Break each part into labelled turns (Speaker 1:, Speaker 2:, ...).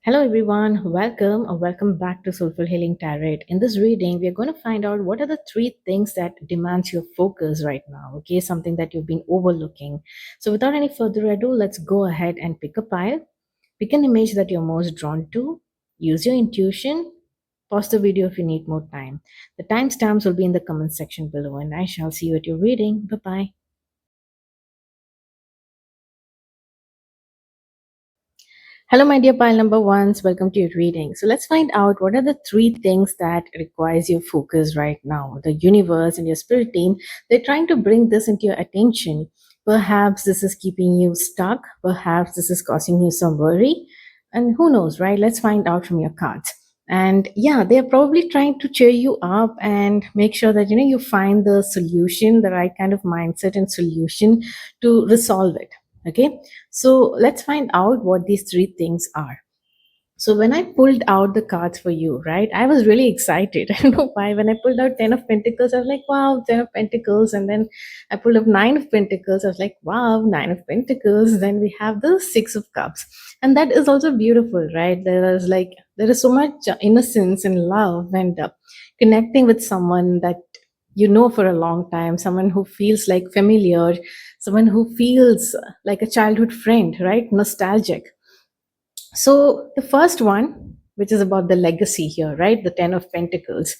Speaker 1: Hello everyone, welcome or welcome back to Soulful Healing Tarot. In this reading, we are going to find out what are the three things that demands your focus right now. Okay, something that you've been overlooking. So without any further ado, let's go ahead and pick a pile. Pick an image that you're most drawn to. Use your intuition. Pause the video if you need more time. The timestamps will be in the comment section below, and I shall see you at your reading. Bye bye. Hello, my dear pile number ones. Welcome to your reading. So let's find out what are the three things that requires your focus right now. The universe and your spirit team, they're trying to bring this into your attention. Perhaps this is keeping you stuck. Perhaps this is causing you some worry. And who knows, right? Let's find out from your cards. And yeah, they're probably trying to cheer you up and make sure that you find the solution, the right kind of mindset and solution to resolve it. Okay, so let's find out what these three things are. So when I pulled out the cards for you, right, I was really excited. I don't know why. When I pulled out 10 of Pentacles, I was like, wow, 10 of Pentacles. And then I pulled up 9 of Pentacles. I was like, wow, 9 of Pentacles. Then we have the 6 of Cups. And that is also beautiful, right? There is so much innocence and love and connecting with someone that you know for a long time, someone who feels like familiar, someone who feels like a childhood friend, right? Nostalgic. So the first one, which is about the legacy here, right? The 10 of Pentacles.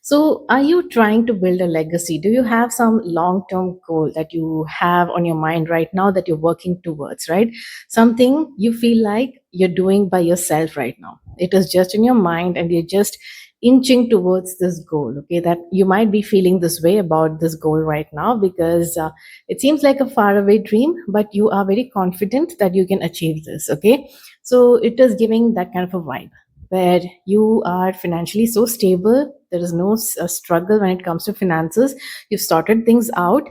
Speaker 1: So are you trying to build a legacy? Do you have some long-term goal that you have on your mind right now that you're working towards, right? Something you feel like you're doing by yourself right now. It is just in your mind and you're just inching towards this goal, okay? That you might be feeling this way about this goal right now because it seems like a faraway dream, but you are very confident that you can achieve this, okay? So it is giving that kind of a vibe where you are financially so stable. There is no struggle when it comes to finances. You've sorted things out.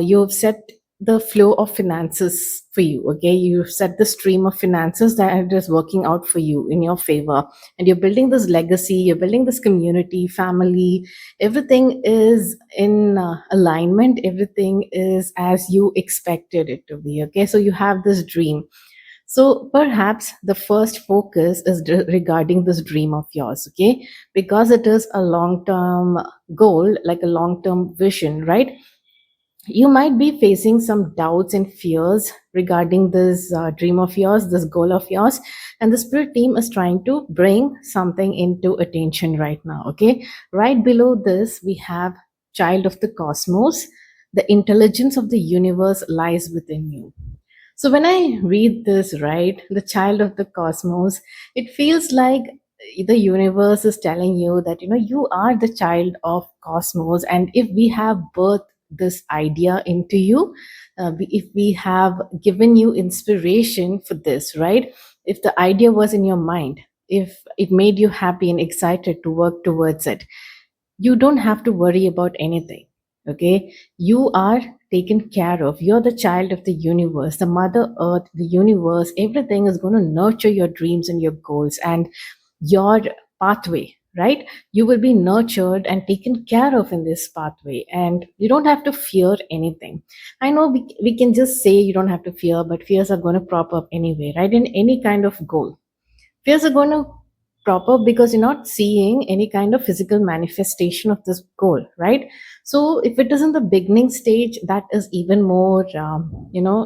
Speaker 1: You've set the flow of finances for you. Okay, you've set the stream of finances that it is working out for you in your favor, and you're building this legacy. You're building this community, family. Everything is in alignment. Everything is as you expected it to be. Okay, so you have this dream, so perhaps the first focus is regarding this dream of yours, okay? Because it is a long term goal, like a long term vision, right? You might be facing some doubts and fears regarding this dream of yours, this goal of yours, and the spirit team is trying to bring something into attention right now, okay? Right below this, we have child of the cosmos. The intelligence of the universe lies within you. So when I read this, right, the child of the cosmos, it feels like the universe is telling you that you are the child of cosmos, and if we have birthed this idea into you, if we have given you inspiration for this, right? If the idea was in your mind, if it made you happy and excited to work towards it, you don't have to worry about anything. Okay, you are taken care of. You're the child of the universe, the mother earth, the universe. Everything is going to nurture your dreams and your goals and your pathway, right? You will be nurtured and taken care of in this pathway, and you don't have to fear anything. I know we can just say you don't have to fear, but fears are going to prop up anyway, right? In any kind of goal, fears are going to prop up because you're not seeing any kind of physical manifestation of this goal, right? So if it is in the beginning stage, that is even more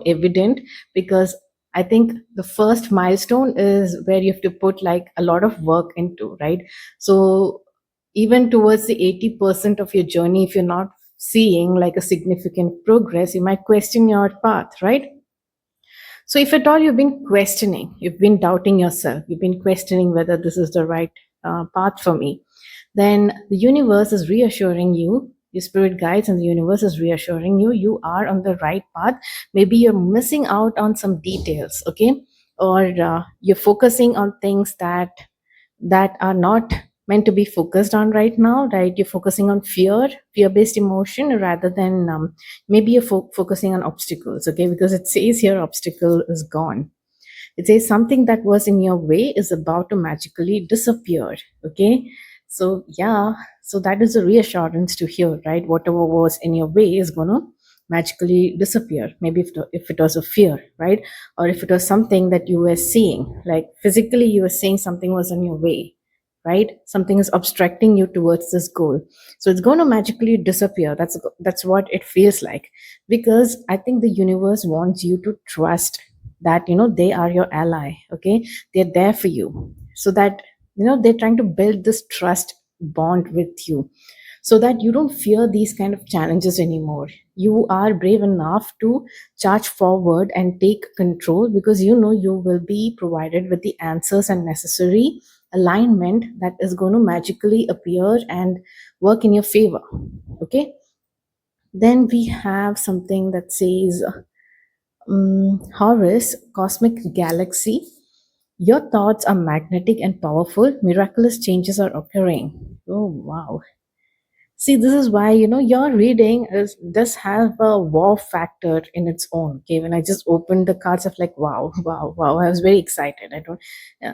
Speaker 1: evident, because I think the first milestone is where you have to put like a lot of work into, right? So even towards the 80% of your journey, if you're not seeing like a significant progress, you might question your path, right? So, if at all you've been questioning, you've been doubting yourself, you've been questioning whether this is the right path for me, then the universe is reassuring you, your spirit guides and the universe is reassuring you, you are on the right path. Maybe you're missing out on some details, okay? Or you're focusing on things that are not meant to be focused on right now, right? You're focusing on fear-based emotion rather than maybe you're focusing on obstacles, okay? Because it says here obstacle is gone. It says something that was in your way is about to magically disappear, okay? So yeah, so that is a reassurance to hear, right? Whatever was in your way is going to magically disappear. Maybe if it was a fear, right? Or if it was something that you were seeing, like physically you were seeing something was in your way, right? Something is obstructing you towards this goal. So it's going to magically disappear. That's what it feels like, because I think the universe wants you to trust that they are your ally. Okay, they're there for you, so that they're trying to build this trust bond with you, so that you don't fear these kind of challenges anymore. You are brave enough to charge forward and take control, because you will be provided with the answers and necessary alignment that is going to magically appear and work in your favor. Okay, then we have something that says, Horus, cosmic galaxy. Your thoughts are magnetic and powerful. Miraculous changes are occurring. Oh, wow. See, this is why your reading does have a wow factor in its own. Okay, when I just opened the cards, of like, wow, wow, wow. I was very excited.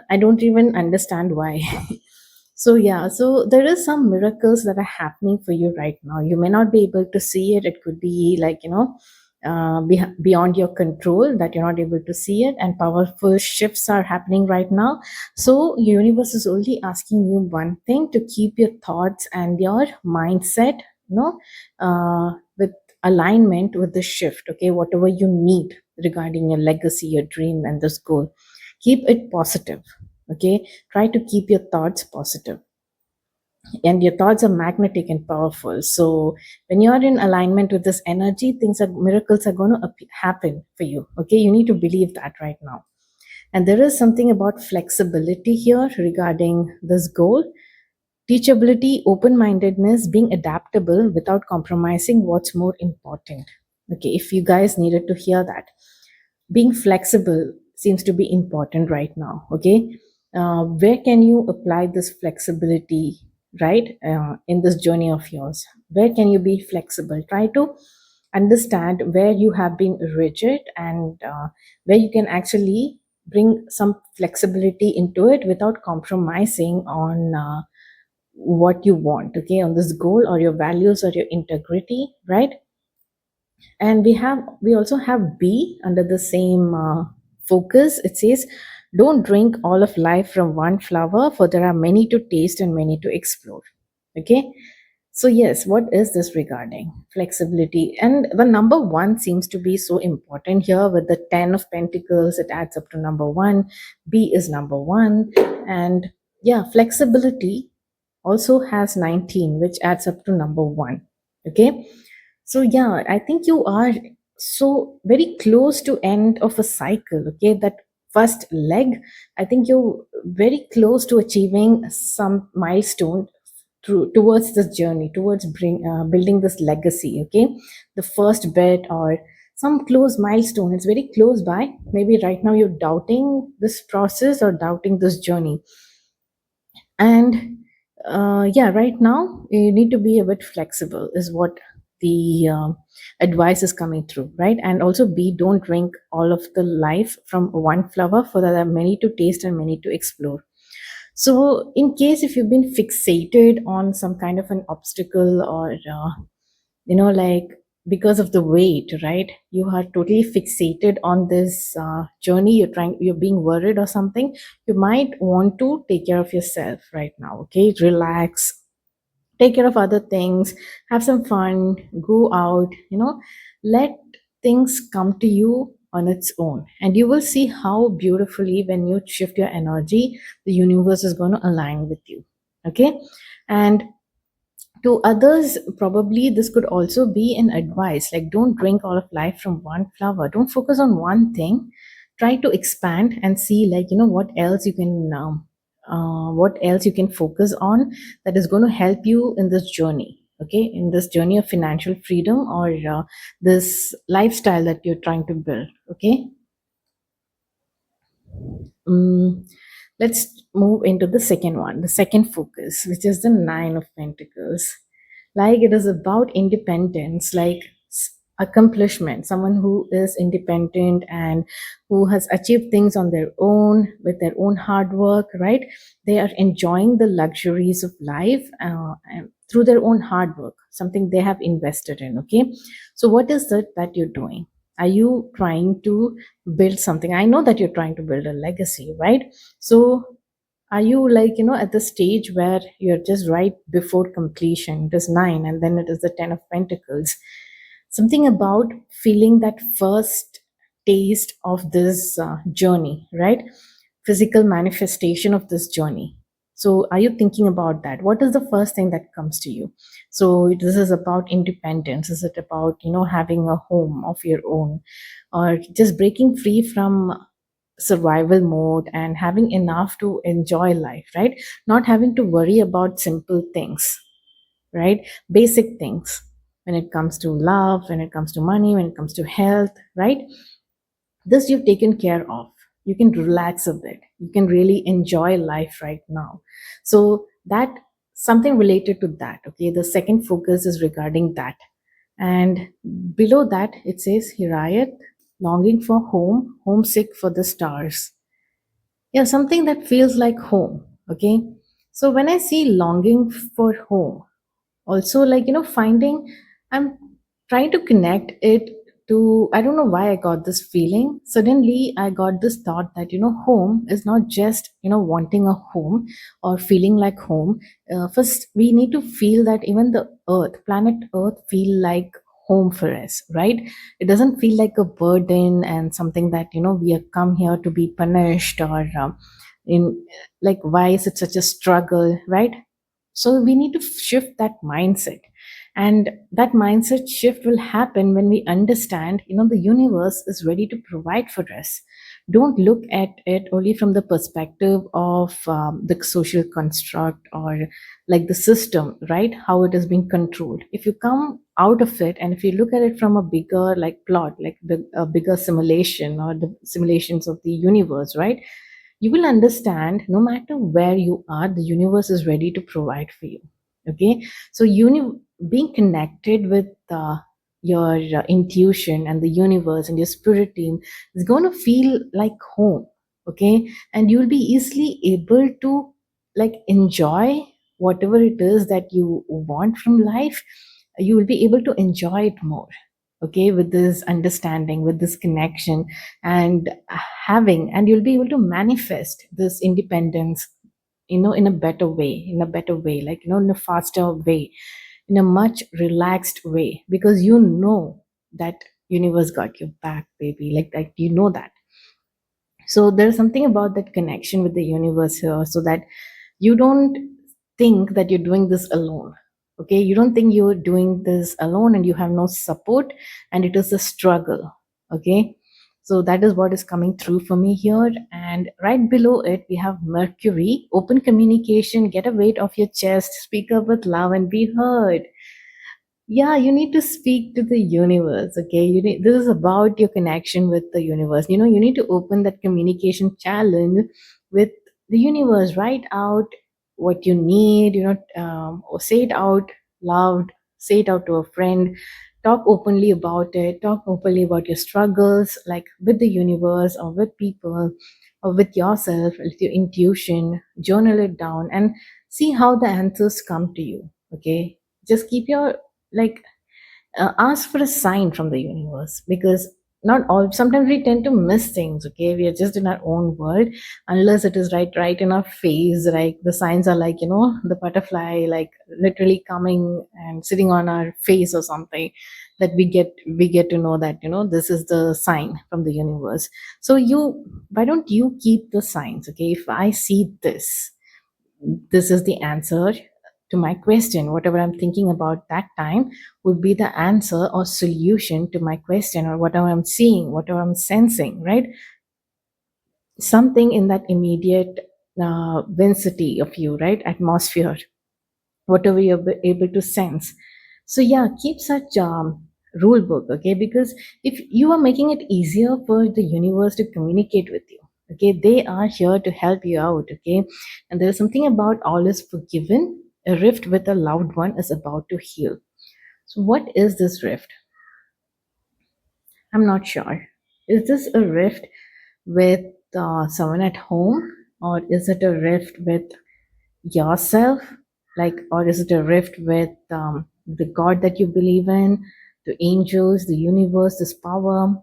Speaker 1: I don't even understand why. So yeah, so there is some miracles that are happening for you right now. You may not be able to see it. It could be like beyond your control, that you're not able to see it, and powerful shifts are happening right now. So universe is only asking you one thing: to keep your thoughts and your mindset, with alignment with the shift. Okay, whatever you need regarding your legacy, your dream, and this goal, keep it positive. Okay, try to keep your thoughts positive, and your thoughts are magnetic and powerful. So when you're in alignment with this energy, miracles are going to happen for you. Okay, you need to believe that right now. And there is something about flexibility here regarding this goal: teachability, open mindedness, being adaptable without compromising what's more important. Okay, if you guys needed to hear that, being flexible seems to be important right now. Okay, where can you apply this flexibility, right? In this journey of yours, where can you be flexible? Try to understand where you have been rigid, and where you can actually bring some flexibility into it without compromising on what you want, okay, on this goal or your values or your integrity, right? And we also have B under the same focus. It says, don't drink all of life from one flower, for there are many to taste and many to explore. Okay, so yes, what is this regarding flexibility? And the number one seems to be so important here with the 10 of pentacles. It adds up to number one. B is number one. And yeah, flexibility also has 19, which adds up to number one. Okay, so yeah, I think you are so very close to end of a cycle. Okay, that first leg, I think you're very close to achieving some milestone towards this journey, towards building this legacy. Okay, the first bit or some close milestone, it's very close by. Maybe right now you're doubting this process or doubting this journey. And yeah, right now you need to be a bit flexible, is what the advice is coming through, right? And also, B, don't drink all of the life from one flower, for there are many to taste and many to explore. So in case if you've been fixated on some kind of an obstacle, or like because of the weight, right? You are totally fixated on this journey, you're being worried or something. You might want to take care of yourself right now. Okay, relax, take care of other things, have some fun, go out, let things come to you on its own, and you will see how beautifully, when you shift your energy, the universe is going to align with you. Okay, and to others, probably this could also be an advice, like, don't drink all of life from one flower, don't focus on one thing, try to expand and see, like, what else you can focus on, that is going to help you in this journey. Okay, in this journey of financial freedom, or this lifestyle that you're trying to build. Okay, um, let's move into the second one, the second focus, which is the Nine of Pentacles. Like, it is about independence, like accomplishment, someone who is independent and who has achieved things on their own with their own hard work, right? They are enjoying the luxuries of life and through their own hard work, something they have invested in. Okay, so what is it that you're doing? Are you trying to build something? I know that you're trying to build a legacy, right? So are you like, at the stage where you're just right before completion? It is nine and then it is the 10 of Pentacles. Something about feeling that first taste of this journey, right? Physical manifestation of this journey. So are you thinking about that? What is the first thing that comes to you? So this is about independence. Is it about, having a home of your own, or just breaking free from survival mode and having enough to enjoy life, right? Not having to worry about simple things, right? Basic things when it comes to love, when it comes to money, when it comes to health, right? This you've taken care of. You can relax a bit. You can really enjoy life right now. So that something related to that. Okay. The second focus is regarding that. And below that, it says Hirayat, longing for home, homesick for the stars. Yeah, something that feels like home. Okay. So when I see longing for home, also like, finding, I'm trying to connect it to, I don't know why I got this feeling. Suddenly I got this thought that, home is not just, wanting a home or feeling like home. First we need to feel that even the earth, planet earth, feel like home for us, right? It doesn't feel like a burden and something that, we have come here to be punished, or in like, why is it such a struggle, right? So we need to shift that mindset. And that mindset shift will happen when we understand, the universe is ready to provide for us. Don't look at it only from the perspective of the social construct, or like the system, right? How it is being controlled. If you come out of it and if you look at it from a bigger like plot, like a bigger simulation, or the simulations of the universe, right? You will understand no matter where you are, the universe is ready to provide for you. Okay, so being connected with your intuition and the universe and your spirit team is going to feel like home. Okay, and you will be easily able to like enjoy whatever it is that you want from life. You will be able to enjoy it more, okay, with this understanding, with this connection, and having, and you'll be able to manifest this independence, in a better way, like, in a faster way, in a much relaxed way, because that universe got your back, baby, like that, that. So there's something about that connection with the universe here, so that you don't think that you're doing this alone. Okay, you don't think you're doing this alone and you have no support, and it is a struggle. Okay, so that is what is coming through for me here. And right below it we have Mercury, open communication, get a weight off your chest, speak up with love and be heard. Yeah, you need to speak to the universe. Okay, this is about your connection with the universe. You need to open that communication challenge with the universe. Write out what you need, or say it out loud, say it out to a friend. Talk openly about it, talk openly about your struggles, like with the universe or with people or with yourself, with your intuition. Journal it down and see how the answers come to you. Okay, just keep your like ask for a sign from the universe, because not all, sometimes we tend to miss things. Okay, we are just in our own world, unless it is right in our face. Like the signs are like, the butterfly, like literally coming and sitting on our face or something, that we get to know that, this is the sign from the universe. So why don't you keep the signs? Okay, if I see this is the answer to my question. Whatever I'm thinking about that time would be the answer or solution to my question, or whatever I'm seeing, whatever I'm sensing, right? Something in that immediate density of you, right? Atmosphere, whatever you're able to sense. So yeah, keep such rule book, okay? Because if you are making it easier for the universe to communicate with you, okay, they are here to help you out. Okay, and there's something about all is forgiven, a rift with a loved one is about to heal. So what is this rift? I'm not sure. Is this a rift with someone at home, or is it a rift with yourself? Like, or is it a rift with the God that you believe in, the angels, the universe, this power?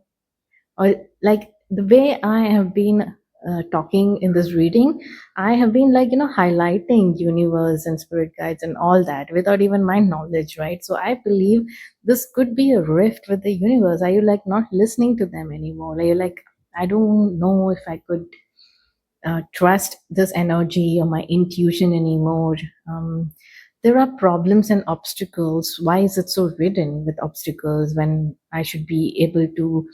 Speaker 1: Or like the way I have been talking in this reading, I have been like, highlighting universe and spirit guides and all that without even my knowledge, right? So I believe this could be a rift with the universe. Are you like not listening to them anymore? Are you like, I don't know if I could trust this energy or my intuition anymore. There are problems and obstacles. Why is it so ridden with obstacles when I should be able to,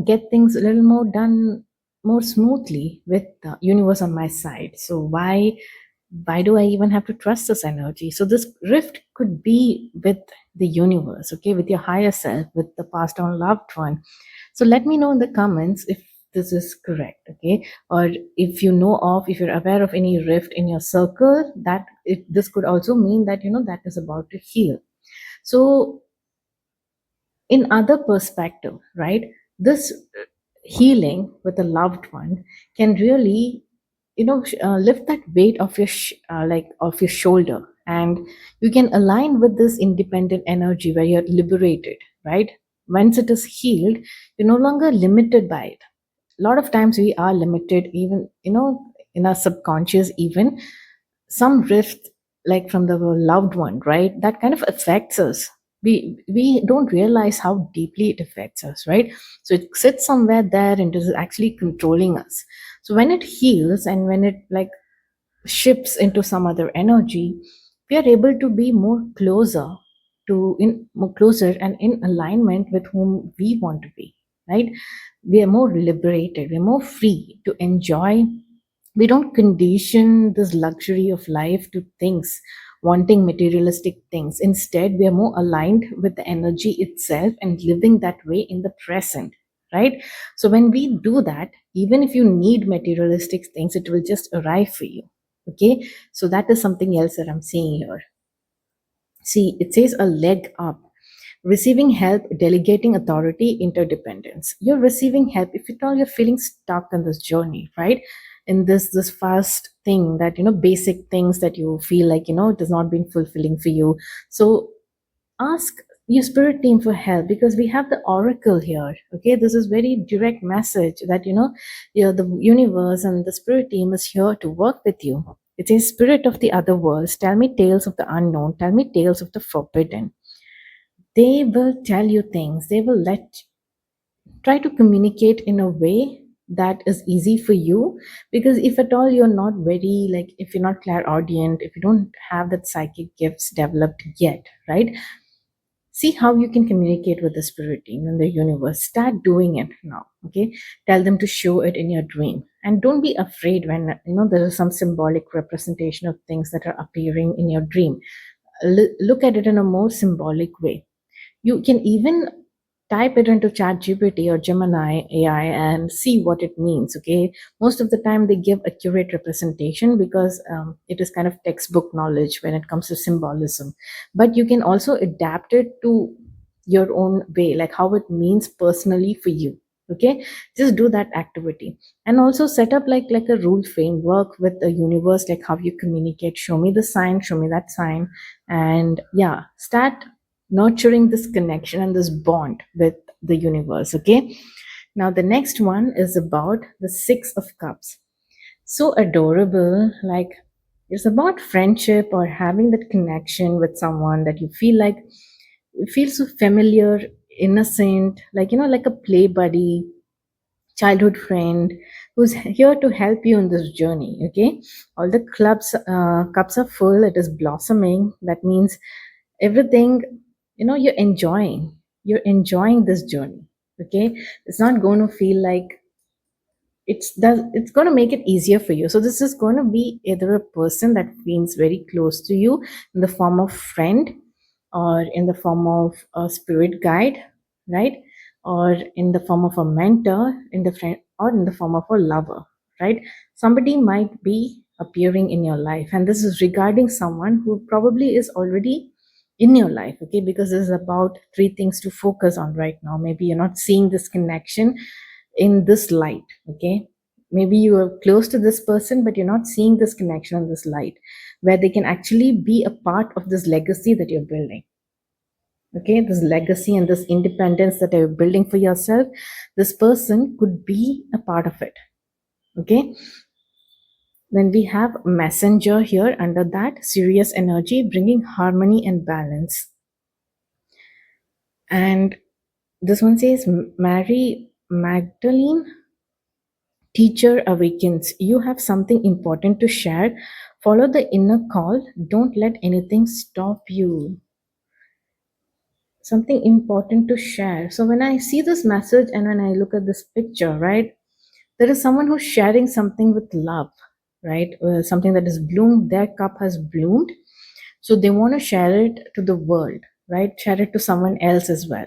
Speaker 1: get things a little more done more smoothly with the universe on my side? So why do I even have to trust this energy? So this rift could be with the universe, okay, with your higher self, with the passed on loved one. So let me know in the comments if this is correct, okay? Or if you know of, if you're aware of any rift in your circle, that this could also mean that that is about to heal. So in other perspective, right, this healing with a loved one can really lift that weight of your like of your shoulder, and you can align with this independent energy where you're liberated, right? Once it is healed, you're no longer limited by it. A lot of times we are limited, even in our subconscious, even some rift, like from the loved one, right, that kind of affects us. We don't realize how deeply it affects us, right? So it sits somewhere there and is actually controlling us. So when it heals and when it like shifts into some other energy, we are able to be more closer to in more closer and in alignment with whom we want to be, right? We are more liberated, we're more free to enjoy. We don't condition this luxury of life to things, wanting materialistic things. Instead, we are more aligned with the energy itself and living that way in the present, right? So when we do that, even if you need materialistic things, it will just arrive for you. Okay, so that is something else that I'm seeing here. See, it says a leg up. Receiving help, delegating authority, interdependence. You're receiving help if at all you're feeling stuck in this journey, right? In this fast thing that basic things that you feel like it has not been fulfilling for you. So ask your spirit team for help, because we have the oracle here. Okay, this is very direct message that the universe and the spirit team is here to work with you. It is spirit of the other worlds, tell me tales of the unknown, tell me tales of the forbidden. They will tell you things, they will try to communicate in a way that is easy for you. Because if at all you're not very, like, if you're not clairaudient, if you don't have that psychic gifts developed yet, right, see how you can communicate with the spirit team and the universe. Start doing it now, okay? Tell them to show it in your dream, and don't be afraid when there is some symbolic representation of things that are appearing in your dream. Look at it in a more symbolic way. You can even type it into ChatGPT or Gemini AI and see what it means. Okay, most of the time they give accurate representation because it is kind of textbook knowledge when it comes to symbolism. But you can also adapt it to your own way, like how it means personally for you. Okay, just do that activity, and also set up like a rule framework with the universe, like how you communicate. Show me the sign, show me that sign, and yeah, start nurturing this connection and this bond with the universe. Okay, now the next one is about the Six of Cups. So adorable, like it's about friendship or having that connection with someone that you feel like, you feel so familiar, innocent, like like a play buddy, childhood friend who's here to help you in this journey. Okay, all the cups are full, it is blossoming. That means everything, you're enjoying this journey. Okay, it's not going to feel like it's going to make it easier for you. So this is going to be either a person that feels very close to you in the form of friend, or in the form of a spirit guide, right, or in the form of a mentor, in the friend, or in the form of a lover, right? Somebody might be appearing in your life, and this is regarding someone who probably is already in your life. Okay, because this is about three things to focus on right now. Maybe you're not seeing this connection in this light. Okay, maybe you are close to this person, but you're not seeing this connection in this light, where they can actually be a part of this legacy that you're building. Okay, this legacy and this independence that you're building for yourself, this person could be a part of it. Okay, then we have messenger here under that serious energy, bringing harmony and balance. And this one says Mary Magdalene, teacher awakens. You have something important to share. Follow the inner call. Don't let anything stop you. Something important to share. So when I see this message and when I look at this picture, right, there is someone who's sharing something with love, right? Something that is bloomed, their cup has bloomed. So they want to share it to the world, right? Share it to someone else as well.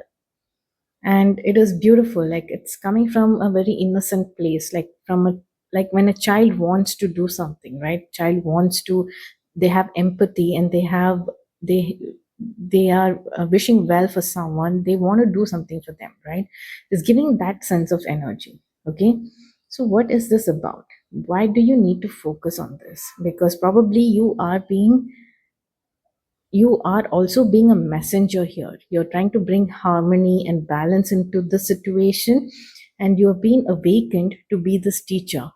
Speaker 1: And it is beautiful, like it's coming from a very innocent place, like from a, like when a child wants to do something, right? Child wants to, they have empathy and they they are wishing well for someone, they want to do something for them, right? It's giving that sense of energy. Okay, so what is this about? Why do you need to focus on this? Because probably you are also being a messenger here. You're trying to bring harmony and balance into the situation, and you're being awakened to be this teacher.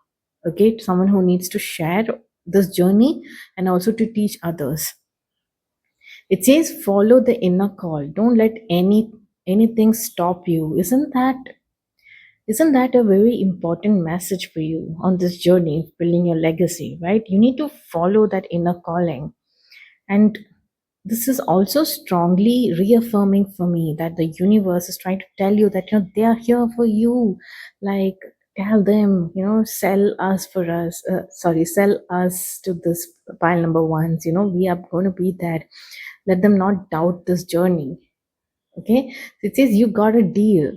Speaker 1: Okay, someone who needs to share this journey and also to teach others. It says follow the inner call. Don't let anything stop you. Isn't that a very important message for you on this journey of building your legacy, right? You need to follow that inner calling. And this is also strongly reaffirming for me that the universe is trying to tell you that, they are here for you. Like, tell them, sell us for us, sorry, sell us to this pile number ones. We are going to be there. Let them not doubt this journey. Okay, so it says you got a deal.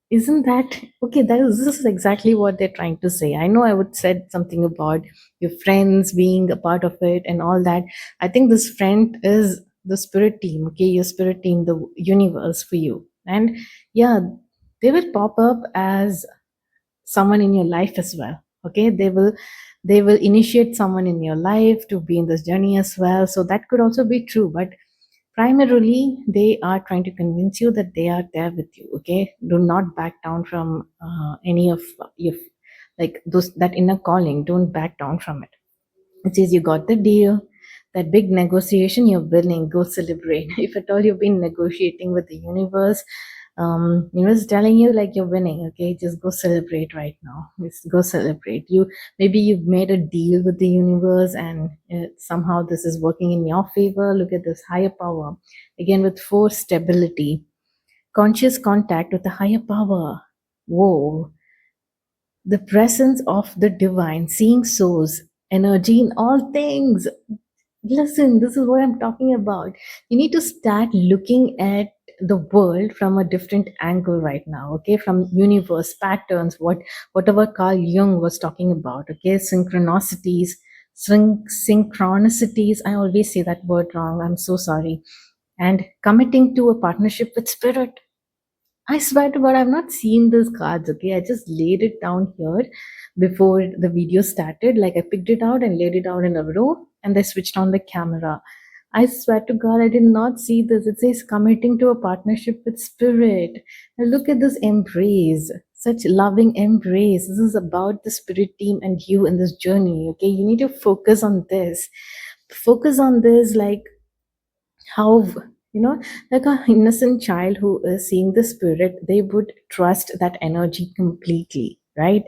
Speaker 1: Isn't that okay? This is exactly what they're trying to say. I know I would said something about your friends being a part of it and all that. I think this friend is the spirit team. Okay, your spirit team, the universe for you. And yeah, they will pop up as someone in your life as well. Okay, they will initiate someone in your life to be in this journey as well. So that could also be true, but primarily they are trying to convince you that they are there with you. Okay, do not back down from any of your, like those, that inner calling. Don't back down from it. It says you got the deal, that big negotiation, you're winning, go celebrate. If at all you've been negotiating with the universe, it's telling you like you're winning. Okay, just go celebrate right now. Just go celebrate. Maybe you've made a deal with the universe, and somehow this is working in your favor. Look at this higher power again with force, stability, conscious contact with the higher power. Whoa, the presence of the divine, seeing souls, energy in all things. Listen, this is what I'm talking about. You need to start looking at the world from a different angle right now. Okay, from universe patterns, whatever Carl Jung was talking about. Okay, synchronicities, synchronicities. I always say that word wrong. I'm so sorry. And committing to a partnership with spirit. I swear to God, I've not seen these cards, okay? I just laid it down here before the video started. Like I picked it out and laid it out in a row and I switched on the camera. I swear to God, I did not see this. It says committing to a partnership with spirit. And look at this embrace, such loving embrace. This is about the spirit team and you in this journey, okay? You need to focus on this. Focus on this, like how, like a innocent child who is seeing the spirit, they would trust that energy completely, right?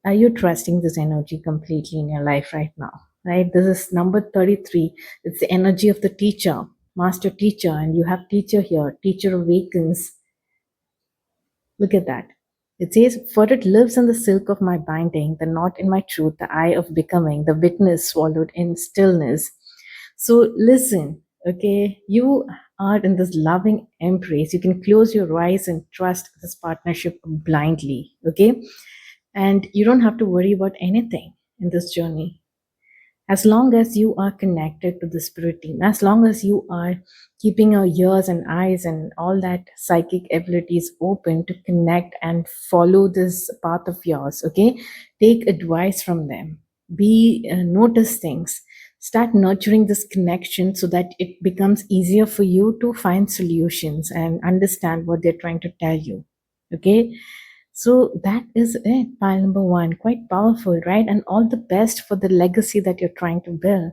Speaker 1: Are you trusting this energy completely in your life right now? Right, this is number 33. It's the energy of the teacher, master teacher, and you have teacher here. Teacher awakens. Look at that. It says, for it lives in the silk of my binding, the knot in my truth, the eye of becoming, the witness swallowed in stillness. So listen, okay, you are in this loving embrace. You can close your eyes and trust this partnership blindly, okay? And you don't have to worry about anything in this journey. As long as you are connected to the spirit team, as long as you are keeping your ears and eyes and all that psychic abilities open to connect and follow this path of yours, okay, take advice from them, be notice things, start nurturing this connection so that it becomes easier for you to find solutions and understand what they're trying to tell you, okay. So that is it, pile number one. Quite powerful, right? And all the best for the legacy that you're trying to build.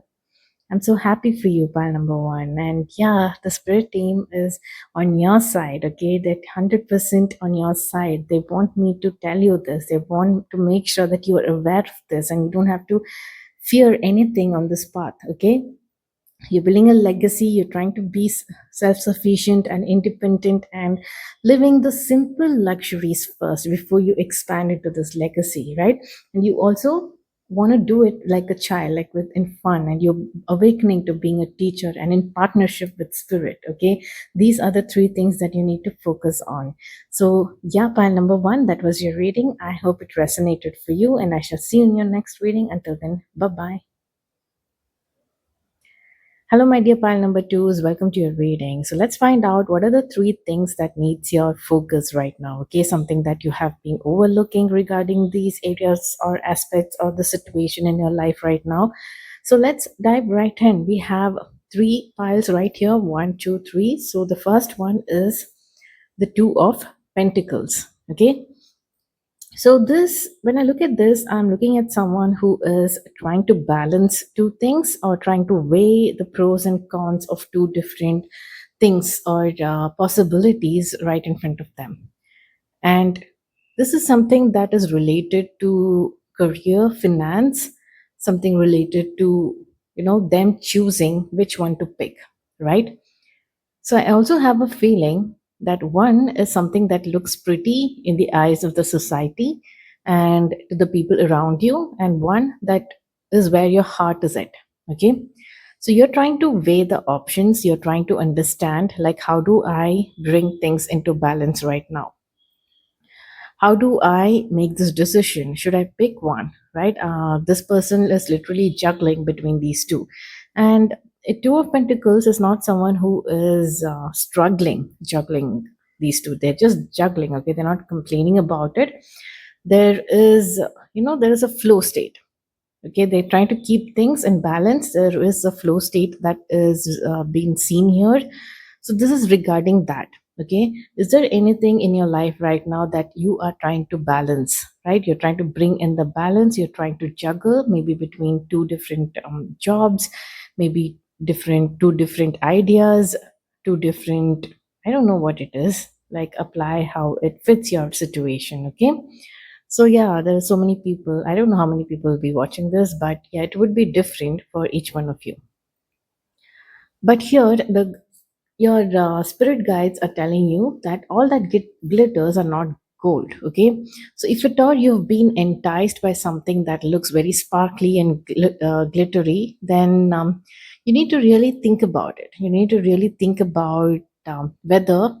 Speaker 1: I'm so happy for you, pile number one. And yeah, the spirit team is on your side, okay? They're 100% on your side. They want me to tell you this. They want to make sure that you are aware of this and you don't have to fear anything on this path, okay? You're building a legacy, you're trying to be self-sufficient and independent and living the simple luxuries first before you expand into this legacy, right? And you also want to do it like a child, like with in fun, and you're awakening to being a teacher and in partnership with spirit, okay. These are the three things that you need to focus on. So yeah, pile number one, that was your reading. I hope it resonated for you, and I shall see you in your next reading. Until then, bye bye. Hello, my dear pile number twos. Welcome to your reading. So let's find out what are the three things that needs your focus right now. Okay, something that you have been overlooking regarding these areas or aspects of the situation in your life right now. So let's dive right in. We have three piles right here. One, two, three. So the first one is the Two of Pentacles. Okay, so this, when I look at this, I'm looking at someone who is trying to balance two things or trying to weigh the pros and cons of two different things or possibilities right in front of them. And this is something that is related to career, finance, something related to, them choosing which one to pick, right? So I also have a feeling that one is something that looks pretty in the eyes of the society and to the people around you, and one that is where your heart is at. Okay. So you're trying to weigh the options, you're trying to understand, like, how do I bring things into balance right now? How do I make this decision? Should I pick one? Right? This person is literally juggling between these two. And a Two of Pentacles is not someone who is struggling, juggling these two. They're just juggling, okay? They're not complaining about it. There is, there is a flow state. Okay, they're trying to keep things in balance. There is a flow state that is being seen here. So this is regarding that. Okay, is there anything in your life right now that you are trying to balance, right? You're trying to bring in the balance, you're trying to juggle maybe between two different jobs, maybe two different ideas, two different, I don't know what it is, like apply how it fits your situation. Okay, so yeah, there are so many people. I don't know how many people will be watching this, but yeah, it would be different for each one of you. But here, the your spirit guides are telling you that all that glitters are not gold. Okay, so if at all you've been enticed by something that looks very sparkly and glittery, then you need to really think about it. You need to really think about whether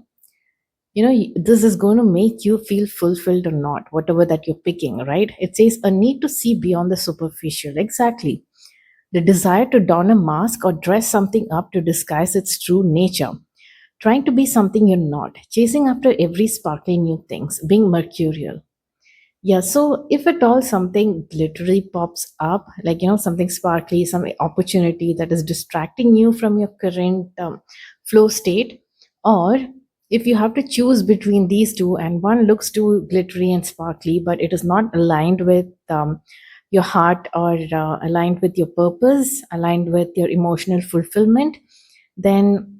Speaker 1: this is going to make you feel fulfilled or not, whatever that you're picking, right? It says a need to see beyond the superficial. Exactly, the desire to don a mask or dress something up to disguise its true nature, trying to be something you're not, chasing after every sparkly new things, being mercurial. Yeah, so if at all something literally pops up, like, something sparkly, some opportunity that is distracting you from your current flow state, or if you have to choose between these two and one looks too glittery and sparkly, but it is not aligned with your heart or aligned with your purpose, aligned with your emotional fulfillment, then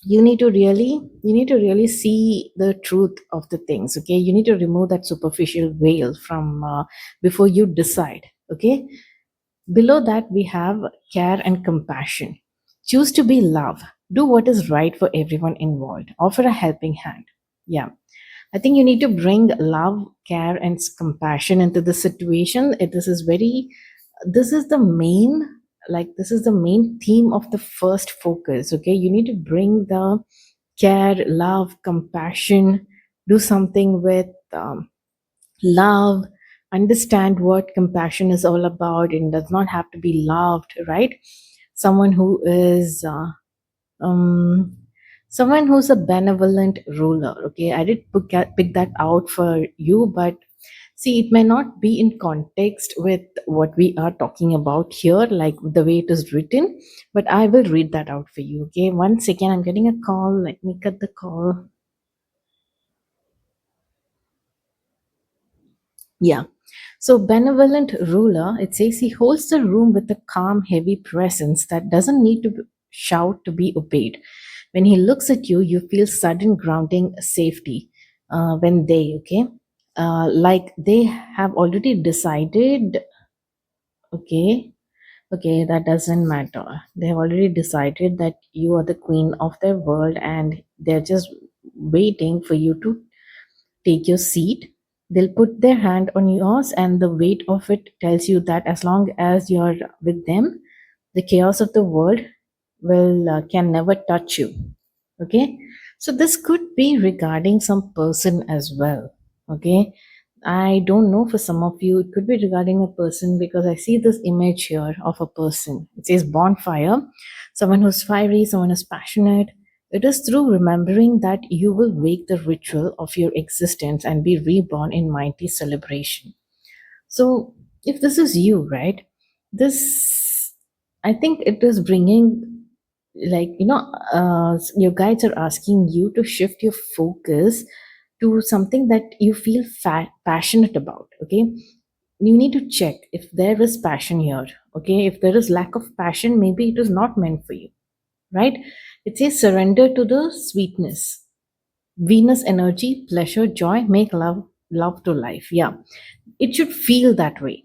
Speaker 1: you need to really see the truth of the things. Okay, you need to remove that superficial veil from before you decide. Okay, below that we have care and compassion. Choose to be love, do what is right for everyone involved, offer a helping hand. Yeah, I think you need to bring love, care, and compassion into the situation. This is the main, this is the main theme of the first focus. Okay, you need to bring the care, love, compassion, do something with love, understand what compassion is all about. It does not have to be loved, right? Someone who is um, someone who's a benevolent ruler. Okay, I did pick that out for you, but see, it may not be in context with what we are talking about here, like the way it is written, but I will read that out for you. Okay, one second, I'm getting a call. Let me cut the call. Yeah. So, benevolent ruler, it says he holds the room with a calm, heavy presence that doesn't need to shout to be obeyed. When he looks at you, you feel sudden grounding safety. When they, okay, like they have already decided, okay, okay, that doesn't matter. They have already decided that you are the queen of their world and they're just waiting for you to take your seat. They'll put their hand on yours, and the weight of it tells you that as long as you're with them, the chaos of the world will can never touch you. Okay, so this could be regarding some person as well. Okay, I don't know, for some of you it could be regarding a person, because I see this image here of a person. It says bonfire, someone who's fiery, someone who's passionate. It is through remembering that you will wake the ritual of your existence and be reborn in mighty celebration. So, if this is you, right, this, I think it is bringing, like, your guides are asking you to shift your focus to something that you feel passionate about. Okay, you need to check if there is passion here. Okay, if there is lack of passion, maybe it is not meant for you, right? It says surrender to the sweetness. Venus energy, pleasure, joy, make love to life. Yeah, it should feel that way.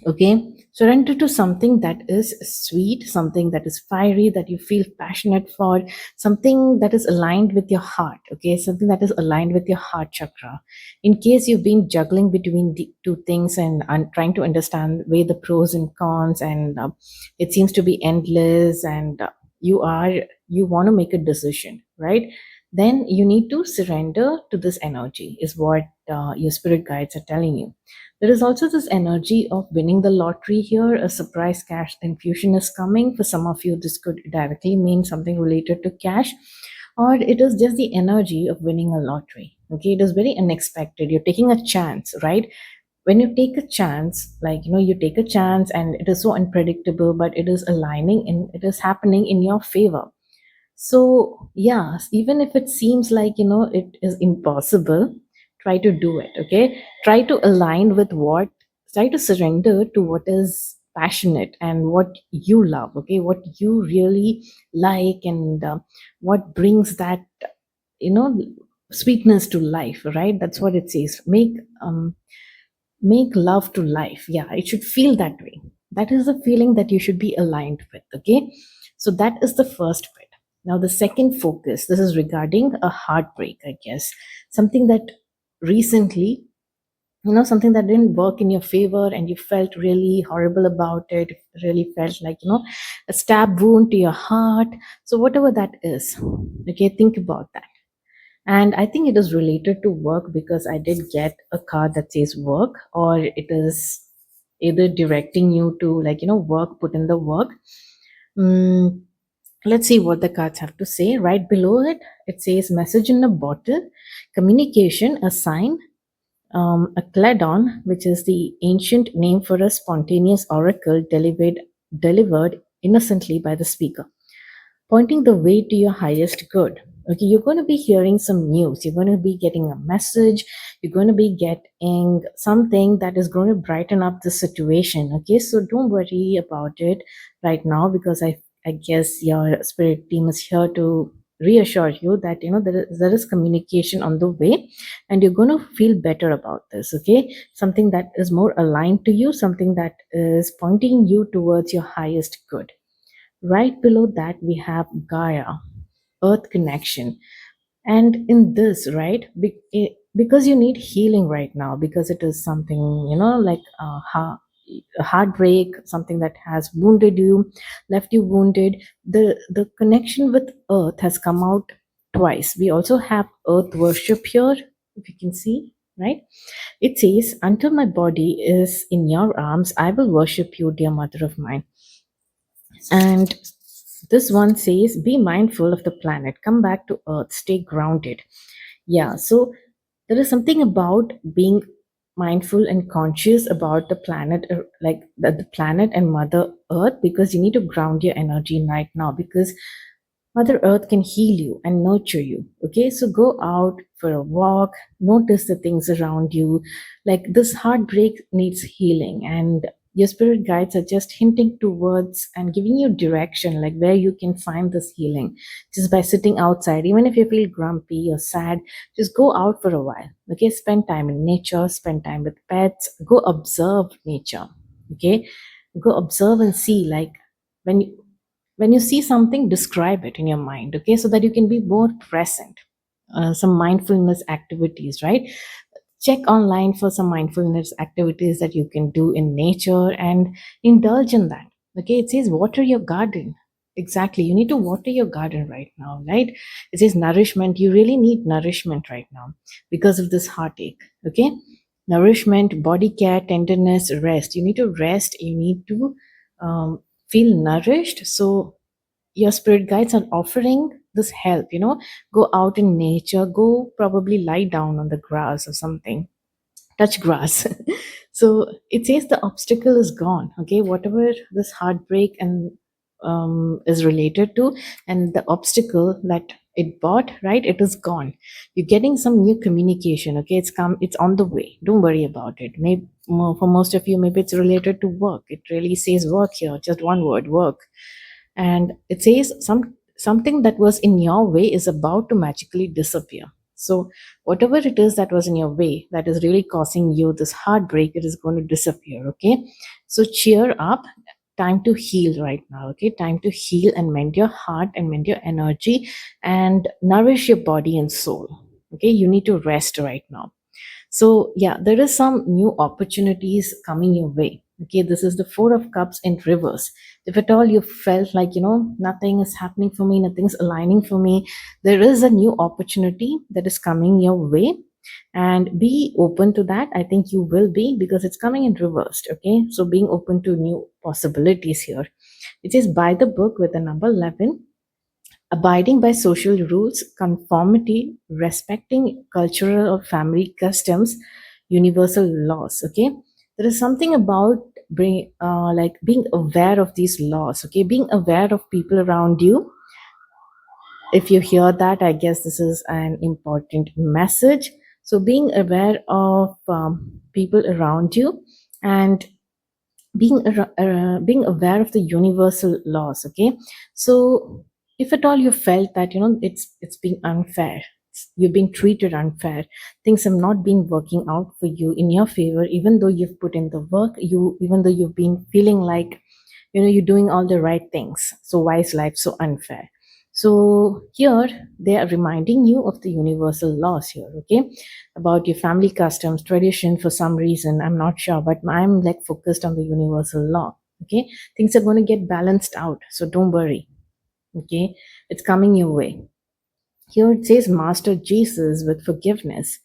Speaker 1: Okay, surrender to something that is sweet, something that is fiery, that you feel passionate for, something that is aligned with your heart. Okay, something that is aligned with your heart chakra. In case you've been juggling between the two things and trying to understand weigh the pros and cons, and it seems to be endless, and you want to make a decision, right? Then you need to surrender to this energy, is what your spirit guides are telling you. There is also this energy of winning the lottery here. A surprise cash infusion is coming. For some of you, this could directly mean something related to cash, or it is just the energy of winning a lottery. Okay, it is very unexpected. You're taking a chance, right? When you take a chance, like, you take a chance and it is so unpredictable, but it is aligning and it is happening in your favor. So, yeah, even if it seems like, it is impossible, try to do it, okay? Try to align with try to surrender to what is passionate and what you love, okay? What you really like, and what brings that, you know, sweetness to life, right? That's what it says. Make love to life. Yeah, it should feel that way. That is the feeling that you should be aligned with. Okay, so that is the first bit. Now the second focus, this is regarding a heartbreak, I guess. Something that recently, something that didn't work in your favor and you felt really horrible about it, really felt like, a stab wound to your heart. So whatever that is, okay, think about that. And I think it is related to work, because I did get a card that says work, or it is either directing you to, like, work, put in the work. Mm, let's see what the cards have to say. Right below it, it says message in a bottle, communication, a sign, a cladon, which is the ancient name for a spontaneous oracle delivered innocently by the speaker, pointing the way to your highest good. Okay, you're going to be hearing some news, you're going to be getting a message, you're going to be getting something that is going to brighten up the situation. Okay, so don't worry about it right now, because I guess your spirit team is here to reassure you that, there is communication on the way, and you're going to feel better about this. Okay, something that is more aligned to you, something that is pointing you towards your highest good. Right below that, we have Gaia, Earth connection. And in this, right, because you need healing right now, because it is something, like a heartbreak, something that has wounded you, left you wounded. The connection with Earth has come out twice. We also have Earth worship here, if you can see. right? It says, until my body is in your arms, I will worship you, dear mother of mine. And this one says, be mindful of the planet, come back to earth, stay grounded. Yeah, so there is something about being mindful and conscious about the planet, like the planet and Mother Earth, because you need to ground your energy right now, because Mother Earth can heal you and nurture you. Okay, so go out for a walk, notice the things around you. Like this heartbreak needs healing, and your spirit guides are just hinting towards and giving you direction, like where you can find this healing just by sitting outside. Even if you feel grumpy or sad, just go out for a while. Okay, spend time in nature, spend time with pets, go observe nature. Okay, go observe and see, like when you see something, describe it in your mind, okay, so that you can be more present. Some mindfulness activities, right? Check online for some mindfulness activities that you can do in nature and indulge in that. Okay, it says water your garden. Exactly, you need to water your garden right now, right? It says nourishment, you really need nourishment right now because of this heartache. Okay, nourishment, body care, tenderness, rest. You need to rest, you need to feel nourished. So your spirit guides are offering this help, go out in nature, go probably lie down on the grass or something, touch grass. So it says the obstacle is gone. Okay, whatever this heartbreak and is related to, and the obstacle that it brought, right, it is gone. You're getting some new communication. Okay, it's on the way, don't worry about it. Maybe for most of you, maybe it's related to work. It really says work here, just one word, work. And it says something that was in your way is about to magically disappear. So whatever it is that was in your way that is really causing you this heartbreak, it is going to disappear. Okay, so cheer up, time to heal right now. Okay, time to heal and mend your heart and mend your energy and nourish your body and soul. Okay, you need to rest right now. So, yeah, there is some new opportunities coming your way. Okay, this is the Four of Cups in reverse. If at all you felt like, nothing is happening for me, nothing's aligning for me, there is a new opportunity that is coming your way. And be open to that. I think you will be, because it's coming in reversed. Okay, so being open to new possibilities here. It is by the book with the number 11, abiding by social rules, conformity, respecting cultural or family customs, universal laws. Okay, there is something about like being aware of these laws. Okay, being aware of people around you. If you hear that, I guess this is an important message. So being aware of people around you, and being aware of the universal laws. Okay, so if at all you felt that it's being unfair, you're being treated unfair, things have not been working out for you in your favor, even though you've put in the work, even though you've been feeling like you're doing all the right things, so why is life so unfair? So here they are reminding you of the universal laws here. Okay, about your family customs, tradition. For some reason, I'm not sure, but I'm like focused on the universal law. Okay, things are going to get balanced out, so don't worry. Okay, it's coming your way. Here it says, Master Jesus with forgiveness.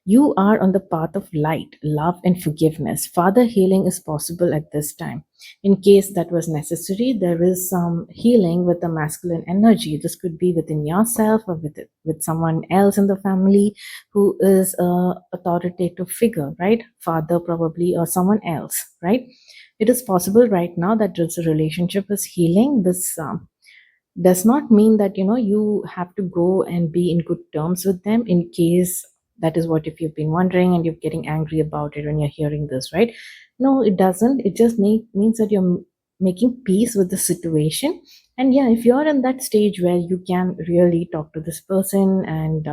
Speaker 1: You are on the path of light, love, and forgiveness. Father, healing is possible at this time. In case that was necessary, there is some healing with the masculine energy. This could be within yourself or with someone else in the family who is a authoritative figure, right? Father probably, or someone else, right? It is possible right now that this relationship is healing. This does not mean that you have to go and be in good terms with them. In case that is what, if you've been wondering and you're getting angry about it when you're hearing this, right? No, it doesn't. It just means that you're making peace with the situation. And yeah, if you're in that stage where you can really talk to this person and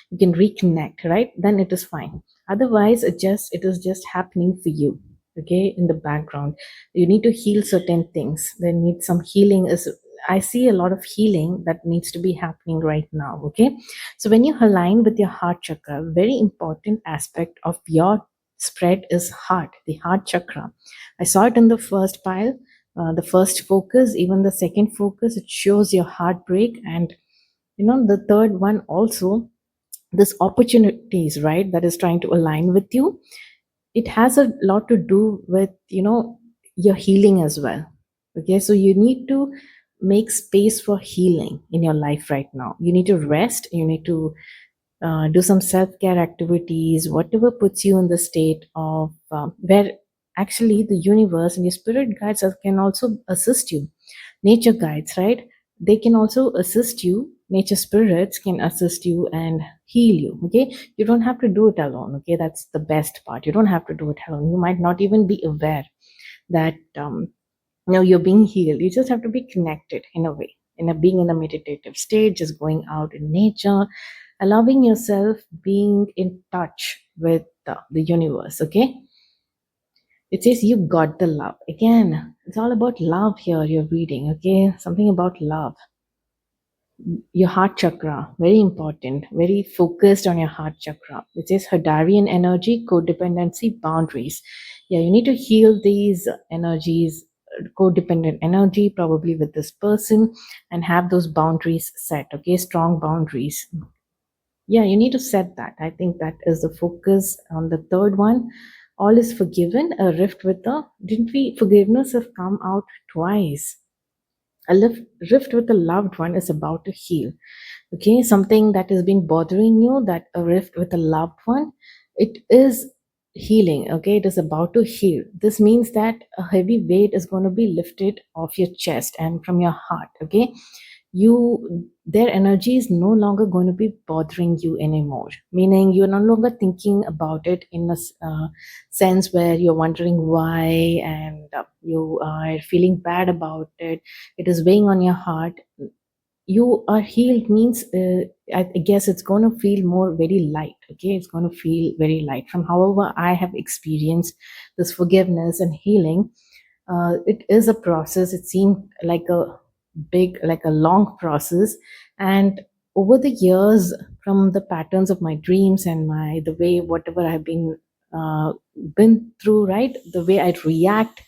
Speaker 1: you can reconnect, right, then it is fine. Otherwise, it is just happening for you. Okay, in the background, you need to heal certain things. There needs some healing. Is I see a lot of healing that needs to be happening right now. Okay, so when you align with your heart chakra, very important aspect of your spread is heart, the heart chakra. I saw it in the first pile, the first focus, even the second focus. It shows your heartbreak, and the third one also, this opportunities, right, that is trying to align with you. It has a lot to do with, your healing as well. Okay, so you need to make space for healing in your life right now. You need to rest, you need to do some self-care activities, whatever puts you in the state of where actually the universe and your spirit guides can also assist you. Nature guides, right, they can also assist you. Nature spirits can assist you and heal you. Okay, you don't have to do it alone. Okay, that's the best part. You don't have to do it alone. You might not even be aware that you're being healed. You just have to be connected in a way, in a being in a meditative state, just going out in nature, allowing yourself being in touch with the universe. Okay, it says you got the love. Again, it's all about love here. You're reading, okay, something about love. Your heart chakra, very important, very focused on your heart chakra. It says Hadarian energy, codependency, boundaries. Yeah, you need to heal these energies, codependent energy, probably with this person, and have those boundaries set. Okay, strong boundaries. Yeah, you need to set that. I think that is the focus on the third one. All is forgiven, a rift with the, didn't we, forgiveness have come out twice. Rift with a loved one is about to heal. Okay, something that has been bothering you, that a rift with a loved one, it is healing. Okay, it is about to heal. This means that a heavy weight is going to be lifted off your chest and from your heart. Okay, their energy is no longer going to be bothering you anymore, meaning you're no longer thinking about it in a sense where you're wondering why, and you are feeling bad about it. It is weighing on your heart. You are healed means, I guess it's going to feel more very light. Okay, it's going to feel very light from however I have experienced this forgiveness and healing. It is a process. It seemed like a big, like a long process. And over the years, from the patterns of my dreams and my the way whatever I've been through, right, the way I react.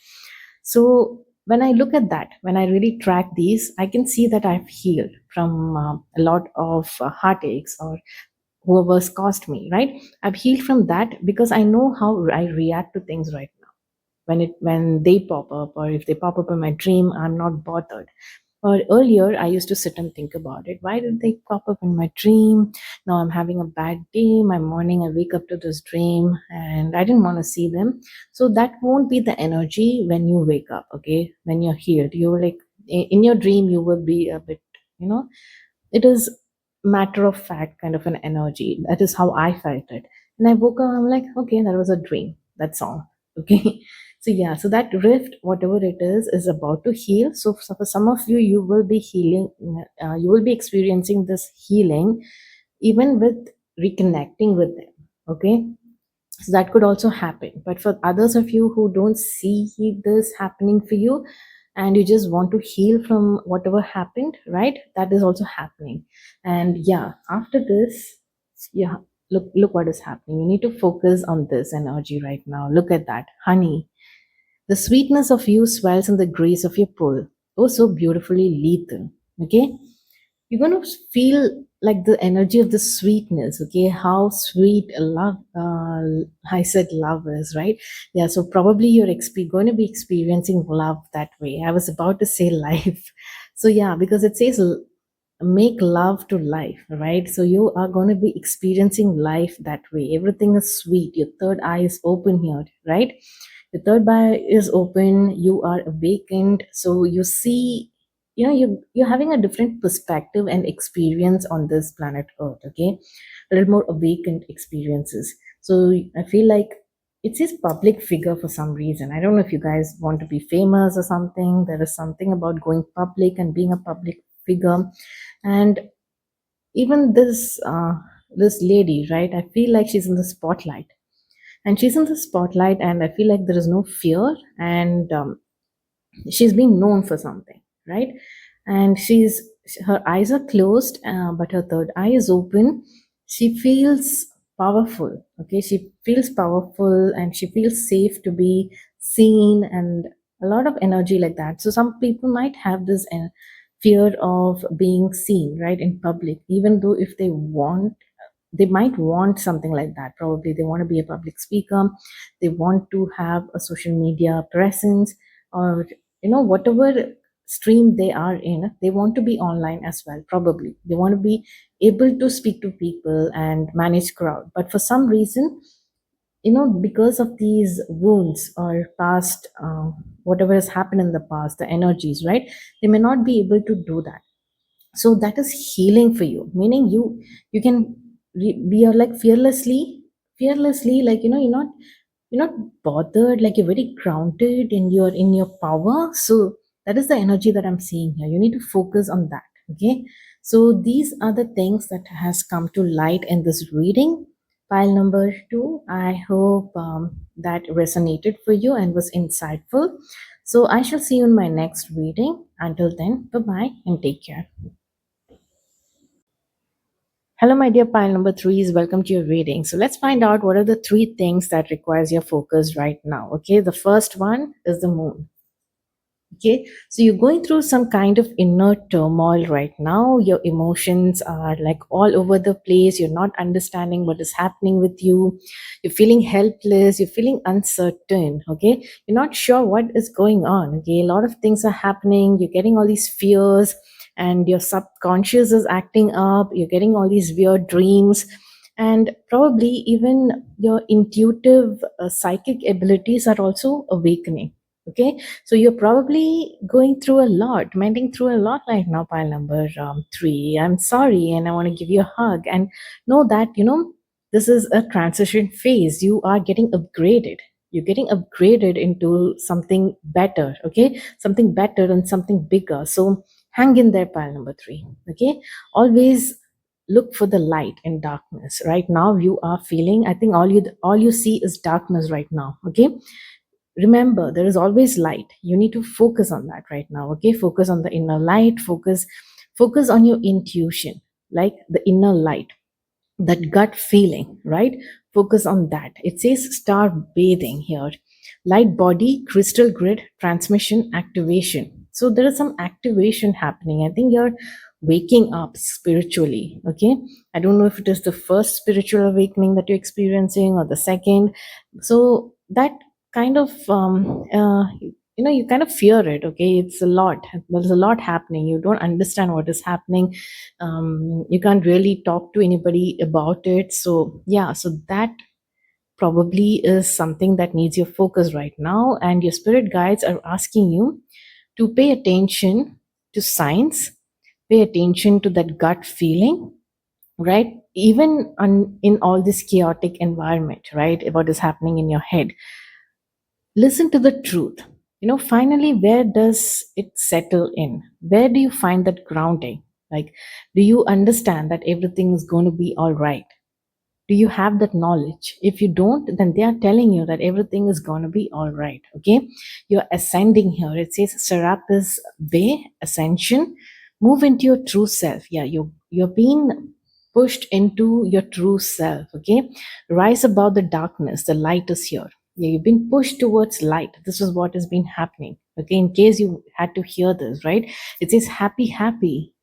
Speaker 1: So when I look at that, when I really track these, I can see that I've healed from a lot of heartaches or whoever's caused me, right? I've healed from that because I know how I react to things right now. When they pop up, or if they pop up in my dream, I'm not bothered. Or earlier, I used to sit and think about it. Why did they pop up in my dream? Now I'm having a bad day. My morning, I wake up to this dream and I didn't want to see them. So that won't be the energy when you wake up, okay? When you're healed, you're like, in your dream, you will be a bit, you know, it is matter of fact kind of an energy. That is how I felt it. And I woke up, I'm like, okay, that was a dream. That's all. Okay. So yeah, so that rift, whatever it is about to heal. So for some of you, you will be healing, you will be experiencing this healing even with reconnecting with them. Okay, so that could also happen. But for others of you who don't see this happening for you, and you just want to heal from whatever happened, right, that is also happening. And yeah, after this, yeah, look what is happening. You need to focus on this energy right now. Look at that, honey. The sweetness of you swells in the grace of your pull. Oh, so beautifully lethal. Okay? You're going to feel like the energy of the sweetness. Okay? How sweet love, I said love is, right? Yeah, so probably you're going to be experiencing love that way. I was about to say life. So yeah, because it says make love to life, right? So you are going to be experiencing life that way. Everything is sweet. Your third eye is open here, right? The third eye is open, you are awakened, so you see, you're having a different perspective and experience on this planet earth. Okay, a little more awakened experiences. So I feel like it says public figure for some reason. I don't know if you guys want to be famous or something. There is something about going public and being a public figure. And even this lady, right, I feel like she's in the spotlight. And she's in the spotlight, and I feel like there is no fear. And she's been known for something, right? And her eyes are closed, but her third eye is open. She feels powerful. Okay, she feels powerful, and she feels safe to be seen, and a lot of energy like that. So some people might have this fear of being seen, right, in public, even though if they want, they might want something like that. Probably they want to be a public speaker, they want to have a social media presence, or whatever stream they are in, they want to be online as well. Probably they want to be able to speak to people and manage crowd, but for some reason, because of these wounds or past, whatever has happened in the past, the energies, right, they may not be able to do that. So that is healing for you, meaning you can be like fearlessly, like you're not bothered, like you're very grounded in your power. So that is the energy that I'm seeing here. You need to focus on that. Okay, so these are the things that has come to light in this reading. Pile number 2, I hope that resonated for you and was insightful. So I shall see you in my next reading. Until then, bye bye and take care. Hello, my dear pile number 3s. Welcome to your reading. So let's find out what are the 3 things that requires your focus right now. Okay, the first one is the moon. Okay, so you're going through some kind of inner turmoil right now. Your emotions are like all over the place. You're not understanding what is happening with you. You're feeling helpless. You're feeling uncertain. Okay, you're not sure what is going on. Okay, a lot of things are happening. You're getting all these fears, and your subconscious is acting up. You're getting all these weird dreams, and probably even your intuitive psychic abilities are also awakening. Okay, so you're probably going through a lot, mending through a lot right now, pile number 3. I'm sorry, and I want to give you a hug and know that, this is a transition phase. You are getting upgraded. You're getting upgraded into something better, okay? Something better and something bigger. So hang in there, pile number 3, okay? Always look for the light in darkness. Right now, you are feeling, I think all you see is darkness right now, okay? Remember, there is always light. You need to focus on that right now. Okay, focus on the inner light. Focus on your intuition, like the inner light, that gut feeling, right? Focus on that. It says star bathing here. Light body, crystal grid, transmission, activation. So there is some activation happening. I think you're waking up spiritually. Okay, I don't know if it is the first spiritual awakening that you're experiencing or the second. So that kind of you kind of fear it. Okay, it's a lot. There's a lot happening. You don't understand what is happening. You can't really talk to anybody about it. So yeah, so that probably is something that needs your focus right now, and your spirit guides are asking you to pay attention to signs, pay attention to that gut feeling, right? Even in all this chaotic environment, right, what is happening in your head, listen to the truth. Finally, where does it settle in? Where do you find that grounding? Like, do you understand that everything is going to be all right? Do you have that knowledge? If you don't, then they are telling you that everything is going to be all right. Okay, you're ascending here. It says Serapis Bay ascension. Move into your true self. Yeah, you're being pushed into your true self. Okay, rise above the darkness. The light is here. Yeah, you've been pushed towards light. This is what has been happening. Okay, in case you had to hear this, right? It says happy, happy.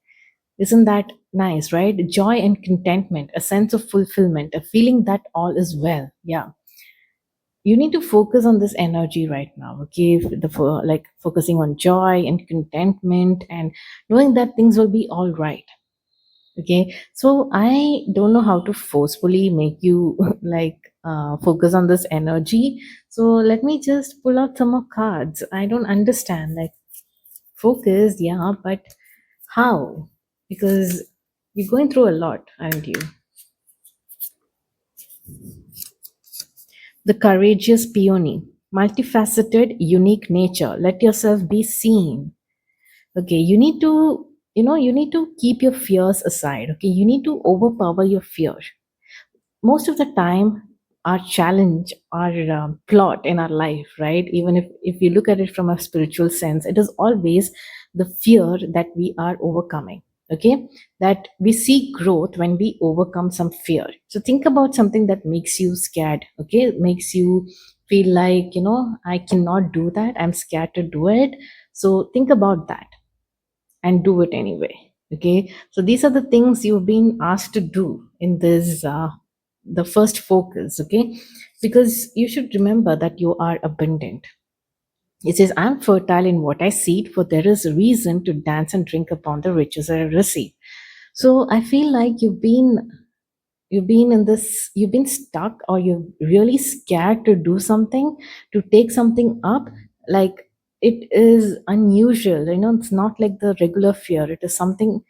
Speaker 1: Isn't that nice, right? Joy and contentment, a sense of fulfillment, a feeling that all is well. Yeah. You need to focus on this energy right now, okay? Like focusing on joy and contentment and knowing that things will be all right. Okay. So I don't know how to forcefully make you like focus on this energy. So let me just pull out some more cards. I don't understand. Like, focus, yeah, but how? Because you're going through a lot, aren't you? The courageous peony, multifaceted, unique nature. Let yourself be seen. Okay, you need to keep your fears aside. Okay, you need to overpower your fear. Most of the time, our challenge, our plot in our life, right, even if you look at it from a spiritual sense, it is always the fear that we are overcoming. Okay, that we see growth when we overcome some fear. So think about something that makes you scared. Okay, makes you feel like, I cannot do that, I'm scared to do it. So think about that and do it anyway. Okay, so these are the things you've been asked to do in this the first focus. Okay, because you should remember that you are abundant. It says, I'm fertile in what I seed, for there is a reason to dance and drink upon the riches I receive. So I feel like you've been stuck, or you're really scared to do something, to take something up. Like, it is unusual, it's not like the regular fear. It is something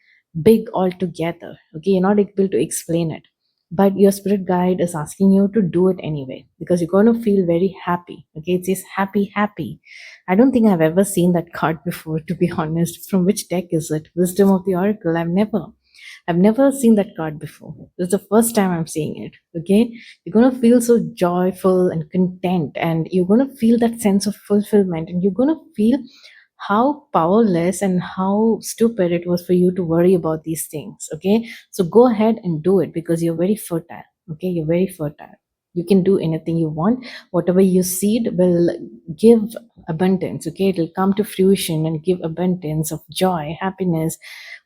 Speaker 1: big altogether. Okay, you're not able to explain it, but your spirit guide is asking you to do it anyway, because you're going to feel very happy. Okay, it says happy, happy. I don't think I've ever seen that card before, to be honest. From which deck is it? Wisdom of the Oracle. I've never seen that card before. This is the first time I'm seeing it. Okay. You're going to feel so joyful and content, and you're going to feel that sense of fulfillment, and you're going to feel how powerless and how stupid it was for you to worry about these things. Okay. So go ahead and do it, because you're very fertile. Okay. You're very fertile. You can do anything you want. Whatever you seed will give abundance. Okay. It'll come to fruition and give abundance of joy, happiness,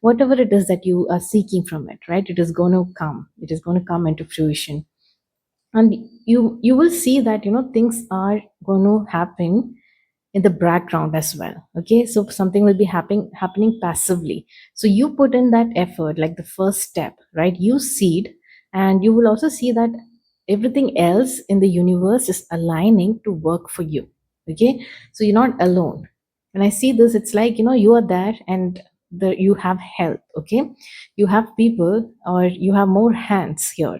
Speaker 1: whatever it is that you are seeking from it, right? It is going to come into fruition. And you will see that things are going to happen in the background as well. Okay, so something will be happening passively. So you put in that effort, like the first step, right? You seed, and you will also see that everything else in the universe is aligning to work for you. Okay, so you're not alone. When I see this, it's like you are there, and you have help. Okay, you have people, or you have more hands here.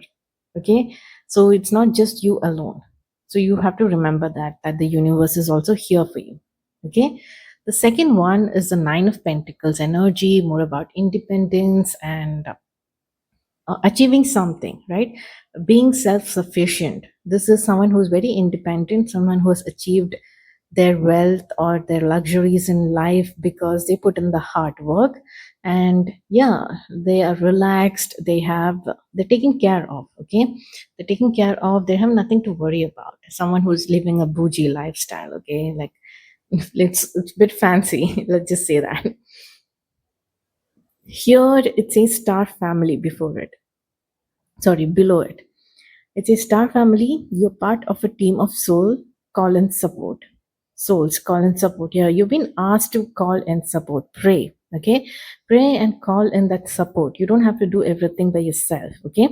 Speaker 1: Okay, so it's not just you alone. So you have to remember that the universe is also here for you. Okay, the second one is the Nine of Pentacles energy, more about independence and achieving something, right? Being self sufficient. This is someone who's very independent, someone who has achieved their wealth or their luxuries in life because they put in the hard work. And yeah, they are relaxed, they're taken care of. Okay, they're taken care of, they have nothing to worry about. Someone who's living a bougie lifestyle. Okay, like, it's a bit fancy. Let's just say that. Here it says star family before it, sorry, below it. It's a star family. You're part of a team of call and support. Souls, call and support. Yeah, you've been asked to call and support. Pray. Okay. Pray and call in that support. You don't have to do everything by yourself. Okay.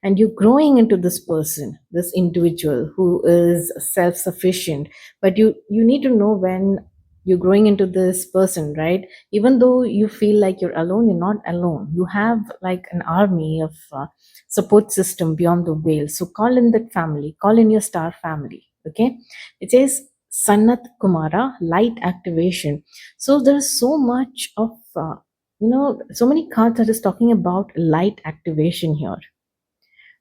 Speaker 1: And you're growing into this person, this individual who is self sufficient. But you need to know when you're growing into this person, right? Even though you feel like you're alone, you're not alone. You have like an army of support system beyond the veil. So call in that family, call in your star family. Okay, it says Sanat Kumara, light activation. So there is so much of so many cards that is talking about light activation here.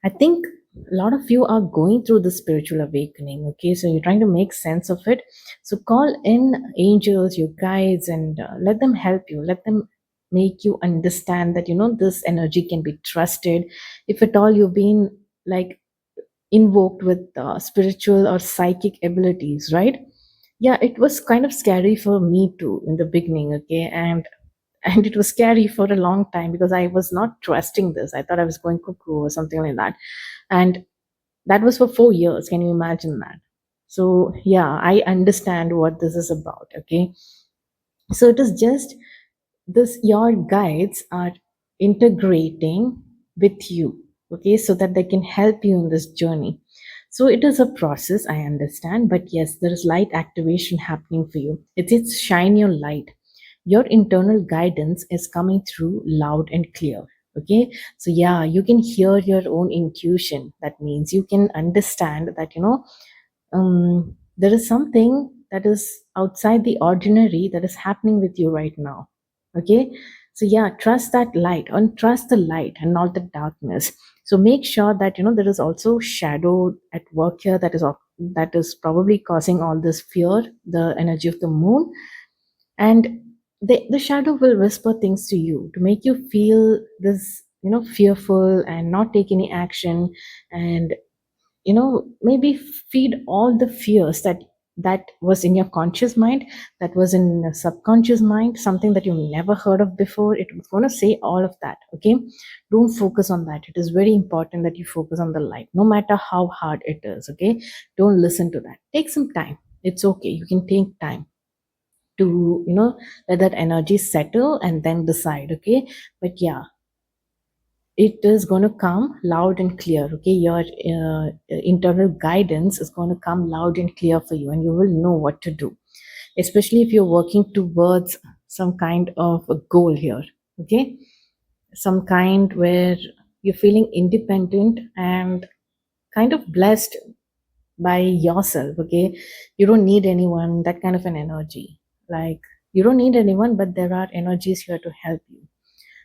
Speaker 1: I think a lot of you are going through the spiritual awakening. Okay, so you're trying to make sense of it. So call in angels, your guides, and let them help you. Let them make you understand that this energy can be trusted. If at all you've been like invoked with spiritual or psychic abilities, right? Yeah, it was kind of scary for me too in the beginning. Okay, and it was scary for a long time because I was not trusting this. I thought I was going cuckoo or something like that. And that was for 4 years. Can you imagine that? So yeah, I understand what this is about. Okay, so it is just this, your guides are integrating with you. Okay, so that they can help you in this journey. So it is a process, I understand, but yes, there is light activation happening for you. It's shine your light. Your internal guidance is coming through loud and clear. Okay, so yeah, you can hear your own intuition. That means you can understand that there is something that is outside the ordinary that is happening with you right now. Okay, so yeah, trust that light, and trust the light and not the darkness. So make sure that there is also shadow at work here, that is probably causing all this fear, the energy of the moon. And the shadow will whisper things to you to make you feel this fearful and not take any action, and maybe feed all the fears that that was in your conscious mind, that was in a subconscious mind, something that you never heard of before. It was going to say all of that. Okay, don't focus on that. It is very important that you focus on the light, no matter how hard it is. Okay, don't listen to that. Take some time. It's okay, you can take time to let that energy settle and then decide. Okay, but yeah, it is going to come loud and clear. Okay, your internal guidance is going to come loud and clear for you, and you will know what to do, especially if you're working towards some kind of a goal here. Okay, some kind where you're feeling independent and kind of blessed by yourself. Okay, you don't need anyone, that kind of an energy. Like, you don't need anyone, but there are energies here to help you.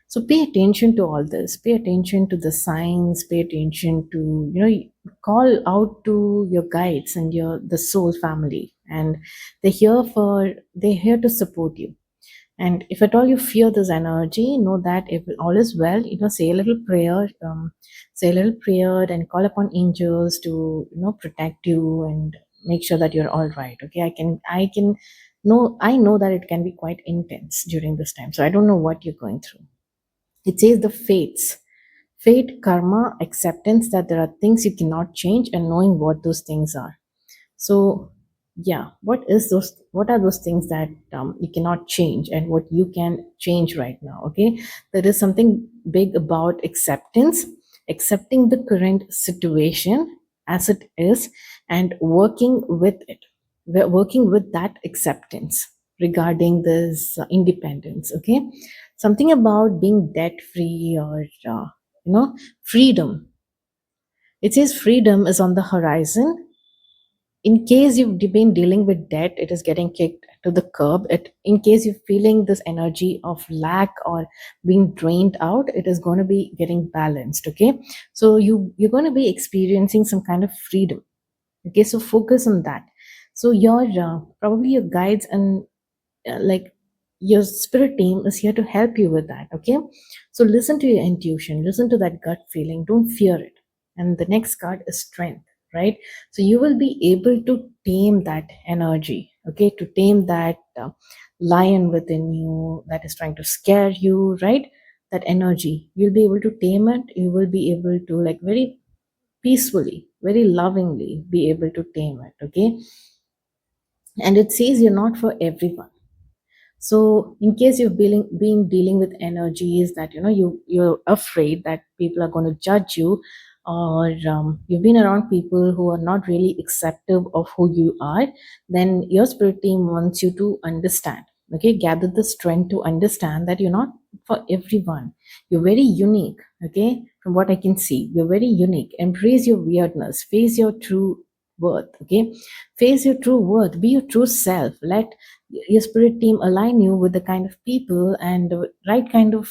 Speaker 1: So pay attention to all this. Pay attention to the signs. Pay attention to, call out to your guides and the soul family, and they're here to support you. And if at all you fear this energy, know that if all is well, say a little prayer, and call upon angels to, protect you and make sure that you're all right. Okay, I know that it can be quite intense during this time. So I don't know what you're going through. It says the fates. Fate, karma, acceptance that there are things you cannot change, and knowing what those things are. So, yeah, what are those things that you cannot change and what you can change right now? Okay, there is something big about acceptance, accepting the current situation as it is, and working with it. We're working with that acceptance regarding this independence. Okay, something about being debt free, or freedom. It says freedom is on the horizon. In case you've been dealing with debt, it is getting kicked to the curb. In case you're feeling this energy of lack or being drained out, it is going to be getting balanced. Okay, so you're going to be experiencing some kind of freedom. Okay, so focus on that. So your probably your guides and like your spirit team is here to help you with that. Okay, so listen to your intuition, listen to that gut feeling, don't fear it. And the next card is strength, right? So you will be able to tame that energy. Okay, to tame that lion within you that is trying to scare you, right? That energy, you'll be able to tame it. You will be able to, like, very peacefully, very lovingly be able to tame it. Okay, and it says you're not for everyone. So in case you've been dealing with energies that you're afraid that people are going to judge you, or you've been around people who are not really acceptive of who you are, then your spirit team wants you to understand. Okay, gather the strength to understand that you're not for everyone. You're very unique. Okay, from what I can see, you're very unique. Embrace your weirdness. Face your true worth. Okay, face your true worth. Be your true self. Let your spirit team align you with the kind of people and the right kind of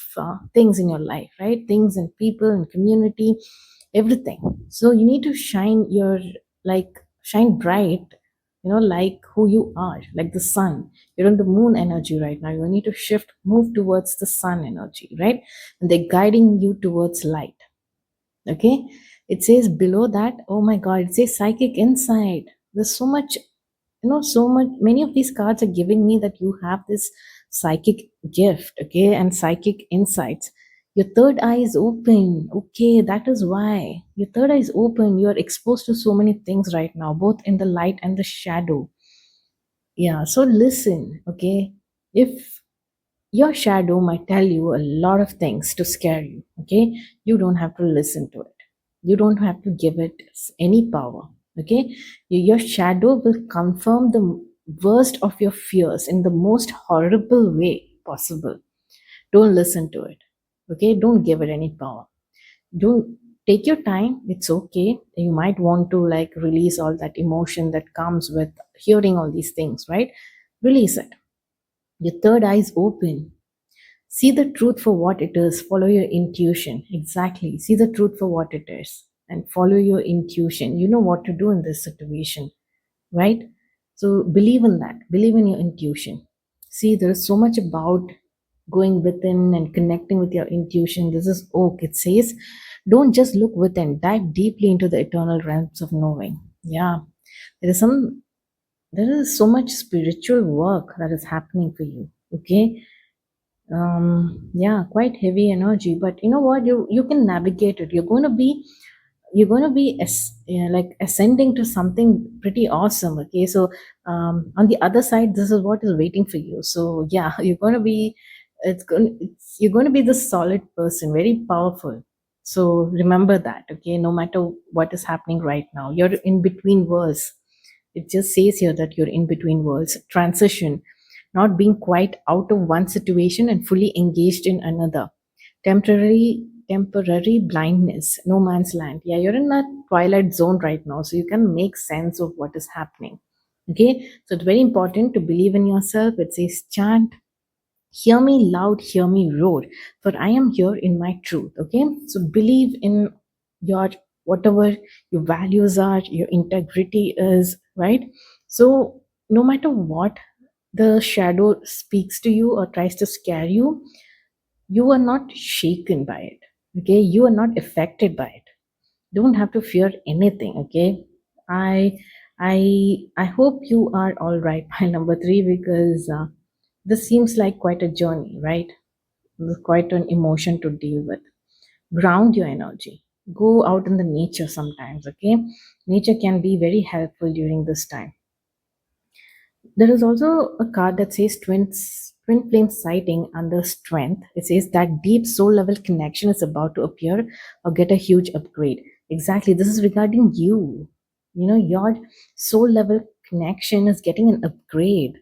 Speaker 1: things in your life, right? Things and people and community, everything. So you need to shine bright, like who you are, like the sun. You're in the moon energy right now. You need to move towards the sun energy, right? And they're guiding you towards light. Okay, it says below that, oh my god, it says psychic insight. There's so much, so much. Many of these cards are giving me that you have this psychic gift. Okay, and psychic insights. Your third eye is open. Okay, that is why your third eye is open. You're exposed to so many things right now, both in the light and the shadow. Yeah, so listen. Okay, if your shadow might tell you a lot of things to scare you. Okay, you don't have to listen to it. You don't have to give it any power. Okay, your shadow will confirm the worst of your fears in the most horrible way possible. Don't listen to it. Okay, don't give it any power. Don't take your time. It's okay. You might want to, like, release all that emotion that comes with hearing all these things, right? Release it. Your third eye is open. See the truth for what it is. Follow your intuition. Exactly. See the truth for what it is and follow your intuition. You know what to do in this situation, right? So believe in that. Believe in your intuition. See, there is so much about going within and connecting with your intuition. This is oak. It says, don't just look within, dive deeply into the eternal realms of knowing. Yeah. There is some there is so much spiritual work that is happening for you. Okay. Yeah, quite heavy energy, but you know what, you can navigate it. You're going to be like ascending to something pretty awesome. Okay, so on the other side, this is what is waiting for you. So yeah, you're going to be this solid person, very powerful. So remember that. Okay, no matter what is happening right now, you're in between worlds. It just says here that you're in between worlds, transition, not being quite out of one situation and fully engaged in another. Temporary blindness, no man's land. Yeah, you're in that twilight zone right now, so you can make sense of what is happening. Okay, so it's very important to believe in yourself. It says chant, hear me loud, hear me roar, for I am here in my truth. Okay, so believe in your whatever your values are, your integrity is, right? So no matter what the shadow speaks to you or tries to scare you, you are not shaken by it. Okay, you are not affected by it. Don't have to fear anything. Okay, i I hope you are all right by number 3, because this seems like quite a journey, right? Quite an emotion to deal with. Ground your energy, go out in the nature sometimes. Okay, nature can be very helpful during this time. There is also a card that says twin flame sighting under strength. It says that deep soul level connection is about to appear or get a huge upgrade. Exactly. This is regarding you. You know, your soul level connection is getting an upgrade.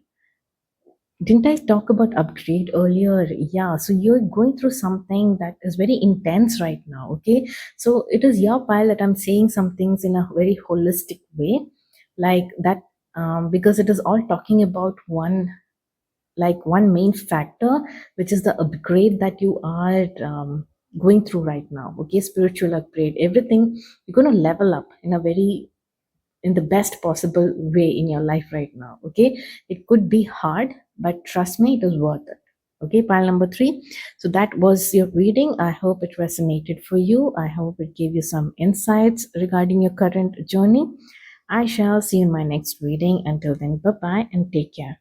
Speaker 1: Didn't I talk about upgrade earlier? Yeah, so you're going through something that is very intense right now. Okay, so it is your pile that I'm saying some things in a very holistic way, like that, because it is all talking about one main factor, which is the upgrade that you are going through right now. Okay, spiritual upgrade, everything. You're going to level up in the best possible way in your life right now. Okay, it could be hard, but trust me, it is worth it. Okay, pile number 3. So that was your reading. I hope it resonated for you. I hope it gave you some insights regarding your current journey. I shall see you in my next reading. Until then, bye bye and take care.